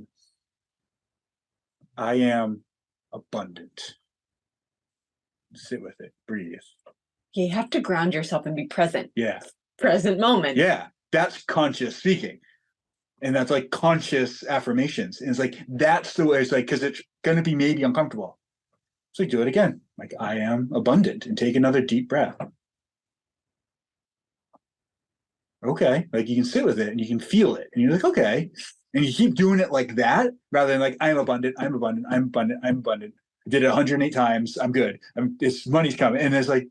I am abundant. Sit with it, breathe. You have to ground yourself and be present. Yeah. Present moment. Yeah. That's conscious speaking. And that's like conscious affirmations. And it's like, that's the way it's like, because it's going to be maybe uncomfortable. So do it again. Like, I am abundant, and take another deep breath. Okay. Like, you can sit with it and you can feel it. And you're like, okay. And you keep doing it like that rather than like, I'm abundant, I'm abundant, I'm abundant, I'm abundant. I did it 108 times. I'm good. This money's coming. And it's like,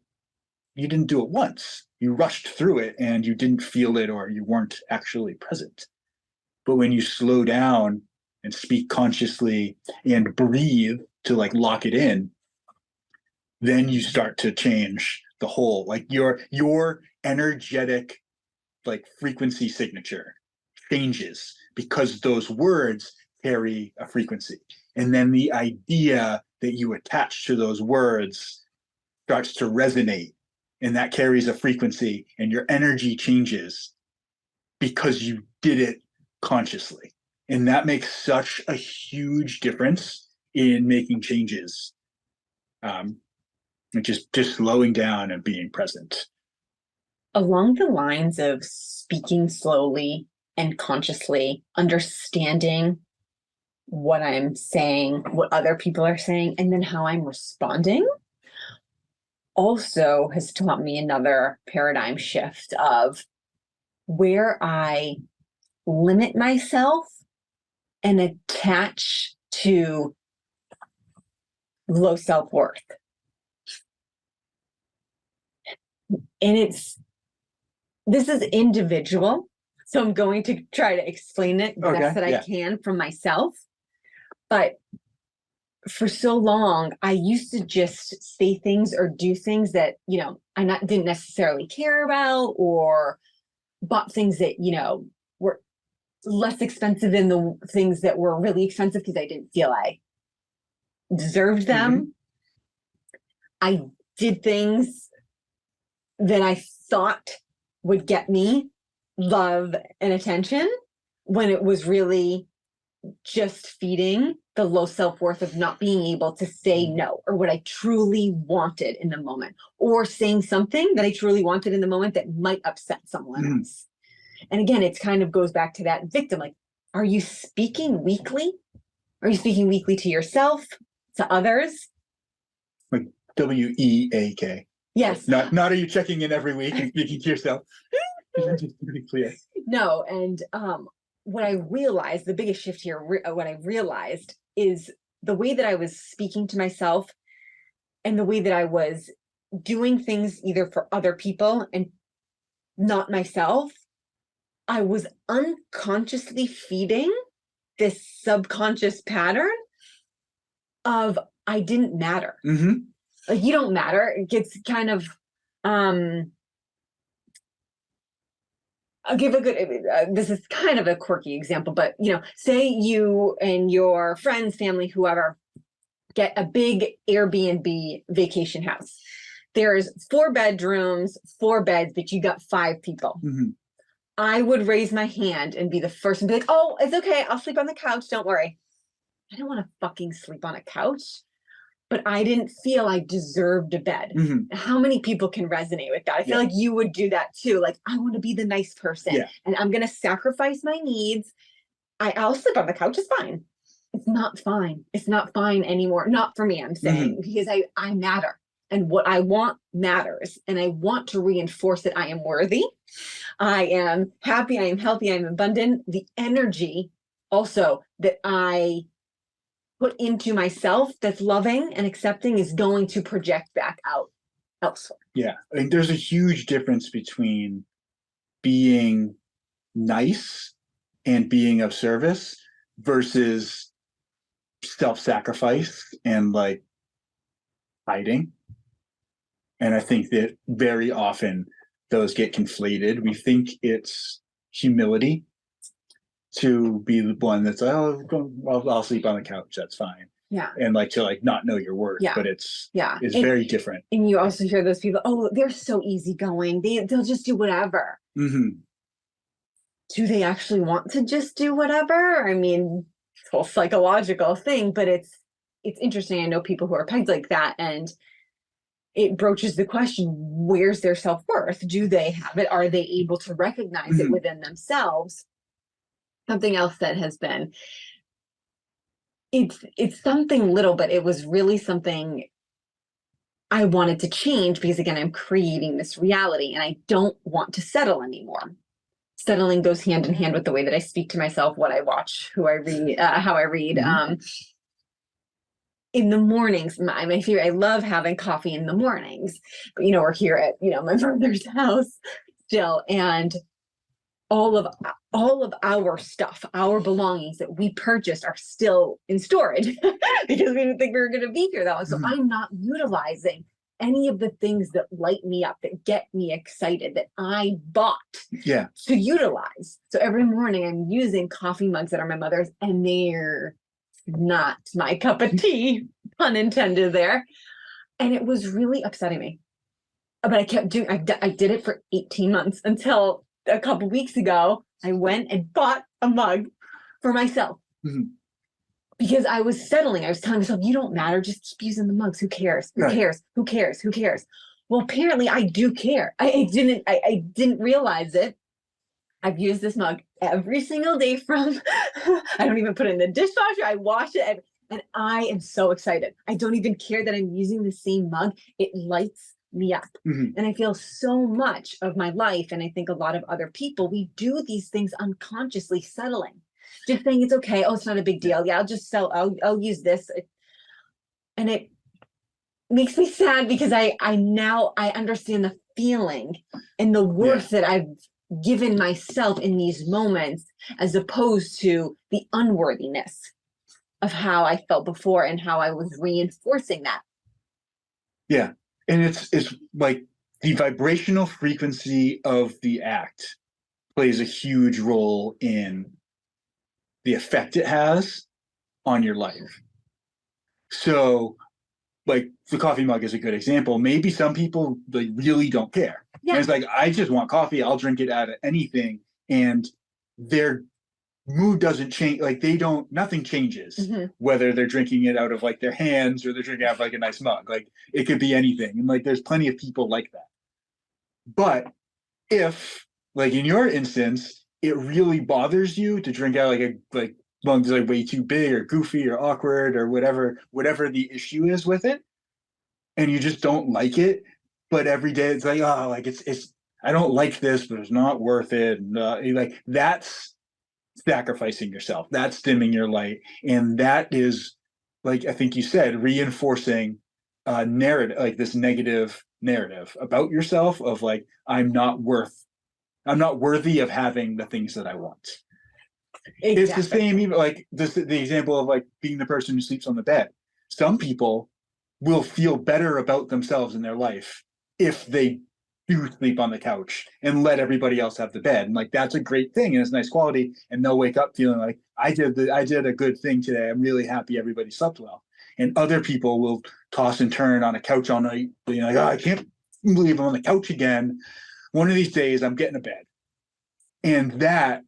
you didn't do it once. You rushed through it and you didn't feel it, or you weren't actually present. But when you slow down and speak consciously and breathe to like lock it in, then you start to change the whole, like your energetic like frequency signature changes because those words carry a frequency. And then the idea that you attach to those words starts to resonate, and that carries a frequency, and your energy changes because you did it consciously. And that makes such a huge difference in making changes. And just slowing down and being present. Along the lines of speaking slowly and consciously, understanding what I'm saying, what other people are saying, and then how I'm responding, also has taught me another paradigm shift of where I limit myself and attach to low self-worth. And this is individual, so I'm going to try to explain it the best that I can from myself. But for so long, I used to just say things or do things that, I didn't necessarily care about, or bought things that, were less expensive than the things that were really expensive because I didn't feel I deserved them. I did things that I thought would get me love and attention when it was really just feeding the low self-worth of not being able to say no, or what I truly wanted in the moment, or saying something that I truly wanted in the moment that might upset someone else. And again, it kind of goes back to that victim. Like, are you speaking weakly? Are you speaking weakly to yourself, to others? Like WEAK. Yes. Not are you checking in every week and speaking to yourself? Just to be clear. No, and what I realized, the biggest shift here, what I realized is the way that I was speaking to myself and the way that I was doing things either for other people and not myself, I was unconsciously feeding this subconscious pattern of I didn't matter. Like, you don't matter. It gets kind of, I'll give a good, this is kind of a quirky example, but, say you and your friends, family, whoever, get a big Airbnb vacation house. There's 4 bedrooms, 4 beds, but you got 5 people. I would raise my hand and be the first and be like, oh, it's okay. I'll sleep on the couch. Don't worry. I don't want to fucking sleep on a couch. But I didn't feel I deserved a bed. How many people can resonate with that? I feel like you would do that too. Like, I want to be the nice person, and I'm going to sacrifice my needs. I'll sleep on the couch. It's fine. It's not fine. It's not fine anymore. Not for me, I'm saying, because I matter, and what I want matters, and I want to reinforce that I am worthy. I am happy. I am healthy. I am abundant. The energy also that I put into myself that's loving and accepting is going to project back out elsewhere. Yeah. I think there's a huge difference between being nice and being of service versus self-sacrifice and like hiding. And I think that very often those get conflated. We think it's humility to be the one that's, I'll sleep on the couch, that's fine. Yeah. And like to like not know your worth, but it's very different. And you also hear those people, oh, they're so easygoing. They'll just do whatever. Do they actually want to just do whatever? I mean, it's a whole psychological thing, but it's interesting. I know people who are pegged like that, and it broaches the question, where's their self-worth? Do they have it? Are they able to recognize it within themselves? Something else that has been, it's something little, but it was really something I wanted to change, because again, I'm creating this reality and I don't want to settle anymore. Settling goes hand in hand with the way that I speak to myself, what I watch, who I read, how I read. In the mornings, my favorite, I love having coffee in the mornings, but we're here at, my brother's house still. And all of our stuff, our belongings that we purchased are still in storage because we didn't think we were going to be here that long. So I'm not utilizing any of the things that light me up, that get me excited, that I bought to utilize. So every morning I'm using coffee mugs that are my mother's, and they're not my cup of tea, pun intended there. And it was really upsetting me. But I kept doing, I did it for 18 months until a couple weeks ago, I went and bought a mug for myself because I was settling. I was telling myself, you don't matter. Just keep using the mugs. Who cares? Who cares? Who cares? Who cares? Well, apparently I do care. I didn't realize it. I've used this mug every single day from, I don't even put it in the dishwasher. I wash it and I am so excited. I don't even care that I'm using the same mug. It lights me up. And I feel so much of my life, and I think a lot of other people, we do these things unconsciously, settling, just saying it's okay. Oh, it's not a big deal. Yeah, I'll just sell. I'll use this, and it makes me sad because I now understand the feeling and the worth that I've given myself in these moments, as opposed to the unworthiness of how I felt before and how I was reinforcing that. Yeah. And it's like the vibrational frequency of the act plays a huge role in the effect it has on your life. So like the coffee mug is a good example. Maybe some people like really don't care. And it's like, I just want coffee. I'll drink it out of anything. And their mood doesn't change. Like nothing changes whether they're drinking it out of like their hands or they're drinking out of like a nice mug. Like it could be anything. And like, there's plenty of people like that. But if like in your instance, it really bothers you to drink out like mug's like way too big or goofy or awkward or whatever the issue is with it, and you just don't like it, but every day it's like, oh, like it's I don't like this, but it's not worth it. And like that's sacrificing yourself. That's dimming your light. And that is, like I think you said, reinforcing narrative, like this negative narrative about yourself of like, I'm not worthy of having the things that I want. Exactly. It's the same, even like the example of like being the person who sleeps on the bed. Some people will feel better about themselves in their life if they do sleep on the couch and let everybody else have the bed. And like, that's a great thing. And it's nice quality. And they'll wake up feeling like I did a good thing today. I'm really happy everybody slept well. And other people will toss and turn on a couch all night, being like, oh, I can't believe I'm on the couch again. One of these days I'm getting a bed. And that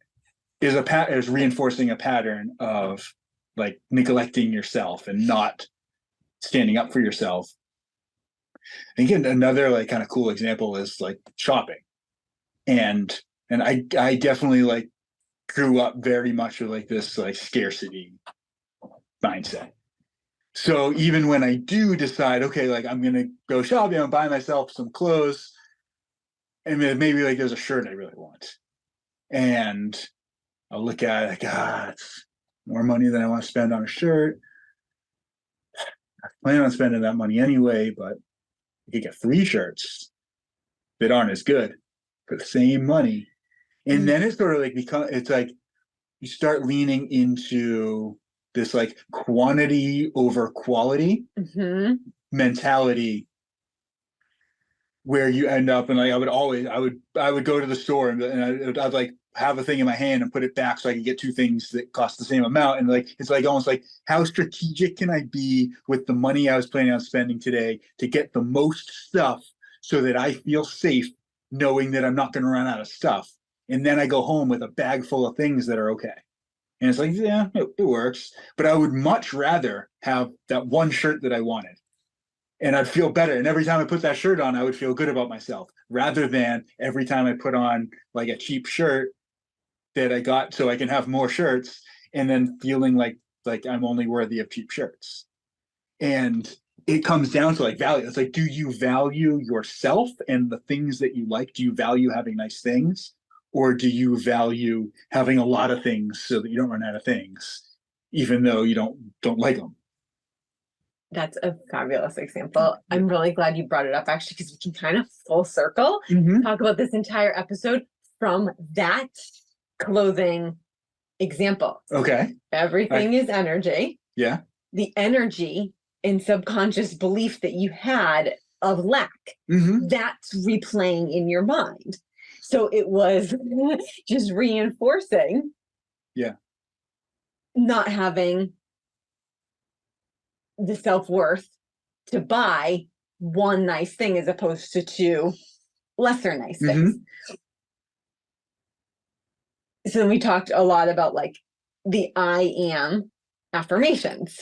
is reinforcing a pattern of like neglecting yourself and not standing up for yourself. And again, another like kind of cool example is like shopping. And I definitely like grew up very much with like this like scarcity mindset. So even when I do decide, okay, like I'm gonna go shopping and buy myself some clothes, and maybe like there's a shirt I really want, and I'll look at it like, it's more money than I want to spend on a shirt. I plan on spending that money anyway, but I could get 3 shirts that aren't as good for the same money. And then it's sort of like it's like you start leaning into this like quantity over quality mentality, where you end up, and like I would go to the store and I'd like have a thing in my hand and put it back so I could get 2 things that cost the same amount. And like it's like almost like, how strategic can I be with the money I was planning on spending today to get the most stuff so that I feel safe knowing that I'm not going to run out of stuff. And then I go home with a bag full of things that are okay. And it's like, yeah, it works. But I would much rather have that one shirt that I wanted And I'd feel better. And every time I put that shirt on, I would feel good about myself, rather than every time I put on like a cheap shirt that I got so I can have more shirts, and then feeling like I'm only worthy of cheap shirts. And it comes down to like value. It's like, do you value yourself and the things that you like? Do you value having nice things? Or do you value having a lot of things so that you don't run out of things, even though you don't like them? That's a fabulous example. I'm really glad you brought it up, actually, because we can kind of full circle talk about this entire episode from that clothing example. Okay. Everything is energy. Yeah. The energy and subconscious belief that you had of lack, that's replaying in your mind. So it was just reinforcing not having the self-worth to buy one nice thing as opposed to two lesser nice things. So then we talked a lot about like the I am affirmations.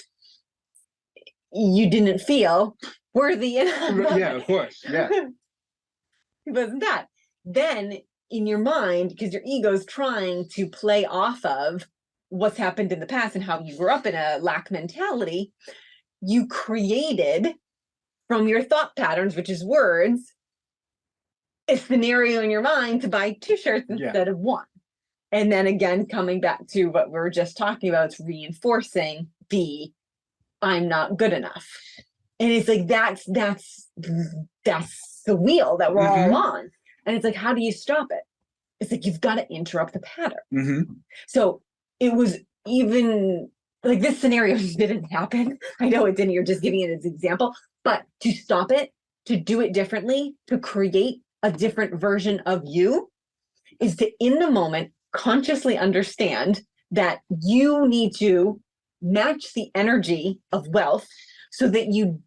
You didn't feel worthy enough. Yeah, of course. Yeah. It wasn't that. Then in your mind, because your ego's trying to play off of what's happened in the past and how you grew up in a lack mentality, you created from your thought patterns, which is words, a scenario in your mind to buy 2 shirts instead of 1. And then again, coming back to what we were just talking about, it's reinforcing the I'm not good enough. And it's like, that's the wheel that we're all on. And it's like, how do you stop it? It's like, you've got to interrupt the pattern. So it was even like this scenario didn't happen. I know it didn't. You're just giving it as an example, but to stop it, to do it differently, to create a different version of you is to, in the moment, consciously understand that you need to match the energy of wealth so that you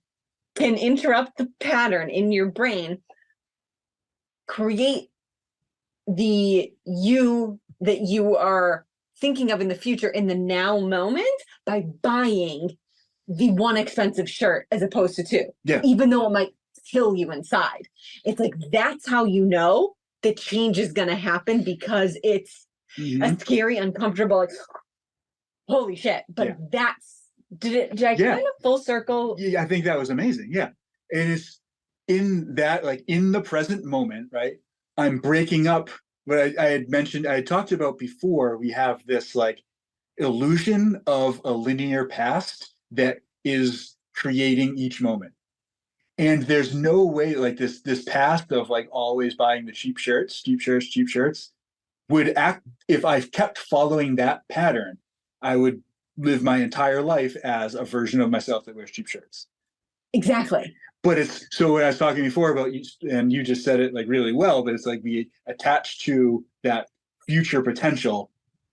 can interrupt the pattern in your brain, create the you that you are thinking of in the future in the now moment by buying the 1 expensive shirt as opposed to 2, even though it might kill you inside. It's like, that's how you know the change is going to happen, because it's a scary, uncomfortable, like, holy shit. But that's, did I kind of full circle? Yeah, I think that was amazing. Yeah. And it's in that, like in the present moment, right? I'm breaking up what I had mentioned, I had talked about before. We have this like illusion of a linear past that is creating each moment. And there's no way, like this past of like always buying the cheap shirts would act, if I kept following that pattern, I would live my entire life as a version of myself that wears cheap shirts. Exactly. But it's, so when I was talking before about you, and you just said it like really well, but it's like we attach to that future potential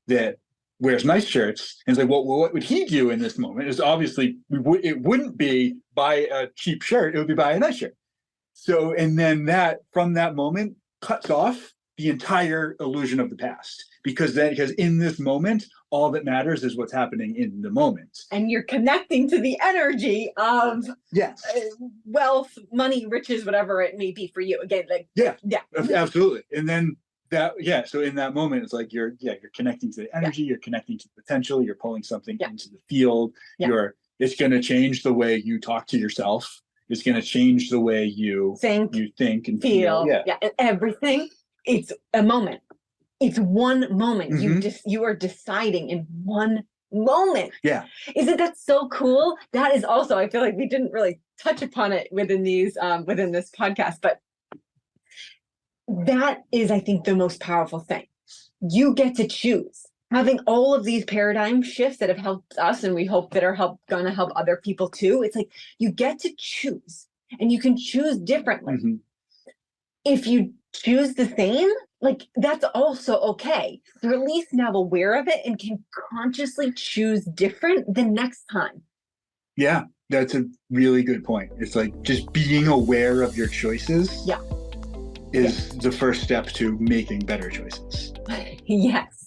that wears nice shirts, and it's like, well, what would he do in this moment? Is obviously it wouldn't be buy a cheap shirt; it would be buy a nice shirt. So, and then that from that moment cuts off the entire illusion of the past, because in this moment, all that matters is what's happening in the moment. And you're connecting to the energy of wealth, money, riches, whatever it may be for you. Again, like absolutely. And then that, so in that moment, it's like you're connecting to the energy, you're connecting to the potential, you're pulling something into the field. It's going to change the way you talk to yourself. It's going to change the way you think and feel. And everything. It's a moment. It's one moment. You are deciding in one moment. Yeah. Isn't that so cool? That is also, I feel like we didn't really touch upon it within these within this podcast, but that is, I think, the most powerful thing. You get to choose. Having all of these paradigm shifts that have helped us, and we hope that are gonna help other people too. It's like you get to choose, and you can choose differently. If you choose the same, like that's also okay. You're at least now aware of it and can consciously choose different the next time. Yeah, that's a really good point. It's like just being aware of your choices is the first step to making better choices. Yes.